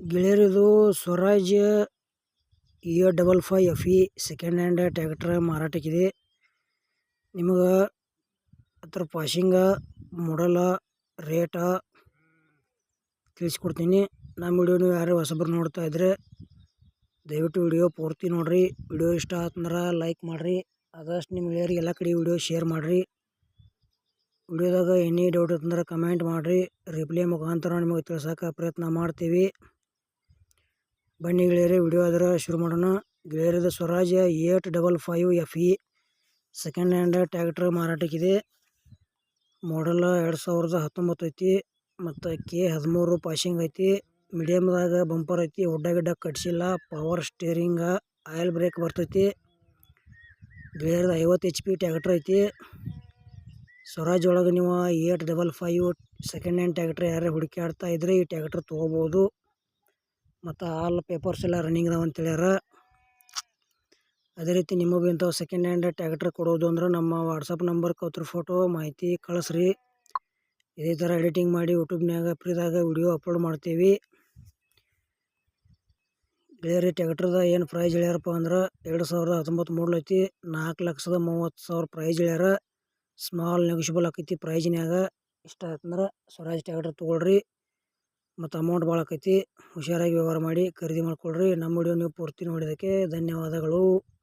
ಗೆಳೆಯರಿದು Swaraj A55FE second hand tractor ಮಾರಾಟಕ್ಕಿದೆ. ನಿಮಗೆ ಅದರ ಪಾಸಿಂಗ, ಮಾಡಲ, ರೇಟ ತಿಳಿಸ್ಕೊಡ್ತೀನಿ. ನಮ್ಮ ವಿಡಿಯೋ ನೀವು ಯಾರು ಹೊಸಬರು ನೋಡ್ತಾ ಇದ್ರೆ ದಯವಿಟ್ಟು ವಿಡಿಯೋ ಪೂರ್ತಿ ನೋಡ್ರಿ. ವಿಡಿಯೋ ಇಷ್ಟ ಆತಂದ್ರೆ ಲೈಕ್ ಮಾಡಿರಿ. ಆದಷ್ಟು ನಿಮ್ಮ ಗೆಳೆಯರಿಗೆ ಎಲ್ಲ ಕಡೆ ವಿಡಿಯೋ ಶೇರ್ ಮಾಡಿರಿ. ವಿಡಿಯೋದಾಗ ಎನಿ ಡೌಟ್ ಇತ್ತಂದ್ರೆ ಕಮೆಂಟ್ ಮಾಡಿರಿ. ರಿಪ್ಲೈ ಮುಖಾಂತರ ನಿಮಗೆ ತಿಳಿಸೋಕೆ ಪ್ರಯತ್ನ ಮಾಡ್ತೀವಿ. ಬನ್ನಿ ಗೆಳೆಯರೇ, ವಿಡಿಯೋ ಅದರ ಶುರು ಮಾಡೋಣ. ಗೆಳೆಯರದ Swaraj 855FE second hand tractor ಮಾರಾಟಕ್ಕಿದೆ. ಮಾಡಲ್ 2019 ಐತಿ ಮತ್ತು K13 ಪಾಸಿಂಗ್ ಐತಿ. ಮೀಡಿಯಮ್ದಾಗ ಬಂಪರ್ ಐತಿ. ಹುಡ್ಡ ಗಿಡ್ಡ ಕಟ್ಸಿಲ್ಲ. ಪವರ್ ಸ್ಟೇರಿಂಗ, ಆಯಿಲ್ ಬ್ರೇಕ್ ಬರ್ತೈತಿ. ಗೆಳೆಯರದ 50 HP ಟ್ರ್ಯಾಕ್ಟರ್ ಐತಿ. ಸ್ವರಾಜ್ ಒಳಗೆ ನೀವು 855 ಸೆಕೆಂಡ್ ಹ್ಯಾಂಡ್ ಟ್ರ್ಯಾಕ್ಟರ್ ಯಾರು ಹುಡುಕಾಡ್ತಾ ಇದ್ರೆ ಈ ಟ್ರ್ಯಾಕ್ಟರ್ ತೊಗೋಬೋದು. ಮತ್ತು ಆಲ್ ಪೇಪರ್ಸ್ ಎಲ್ಲ ರನ್ನಿಂಗ್ ಅದಾವ ಅಂತ ಹೇಳ್ಯಾರ. ಅದೇ ರೀತಿ ನಿಮಗೂ ಇಂಥವು ಸೆಕೆಂಡ್ ಹ್ಯಾಂಡ್ ಟ್ರ್ಯಾಕ್ಟರ್ ಕೊಡೋದು ಅಂದ್ರೆ ನಮ್ಮ ವಾಟ್ಸಪ್ ನಂಬರ್ಗೆ ಅವ್ರ ಫೋಟೋ ಮಾಹಿತಿ ಕಳಿಸ್ರಿ. ಇದೇ ಥರ ಎಡಿಟಿಂಗ್ ಮಾಡಿ ಯೂಟ್ಯೂಬ್ನಾಗ ಫ್ರೀದಾಗ ವಿಡಿಯೋ ಅಪ್ಲೋಡ್ ಮಾಡ್ತೀವಿ. ಗೆಳೆಯರಿ, ಟ್ರ್ಯಾಕ್ಟರ್ದ ಏನು ಪ್ರೈಸ್ ಹೇಳ್ಯಾರಪ್ಪ ಅಂದ್ರೆ 2019 ಮಾಡಲ್ ಐತಿ. 4,30,000 ಪ್ರೈಸ್ ಹೇಳ್ಯಾರ. ಸ್ಮಾಲ್ ನೆಗೋಷಿಯಬಲ್ ಆಕೈತಿ ಪ್ರೈಜ್ನ್ಯಾಗ. ಇಷ್ಟ ಆಯ್ತಂದ್ರೆ ಸ್ವರಾಜ್ ಟ್ರ್ಯಾಕ್ಟರ್ ತೊಗೊಳ್ರಿ. ಮತ್ತು ಅಮೌಂಟ್ ಭಾಳ ಆಕೈತಿ. ಹುಷಾರಾಗಿ ವ್ಯವಹಾರ ಮಾಡಿ ಖರೀದಿ ಮಾಡ್ಕೊಳ್ರಿ. ನಮ್ಮ ವಿಡಿಯೋ ನೀವು ಪೂರ್ತಿ ನೋಡಿದ್ದಕ್ಕೆ ಧನ್ಯವಾದಗಳು.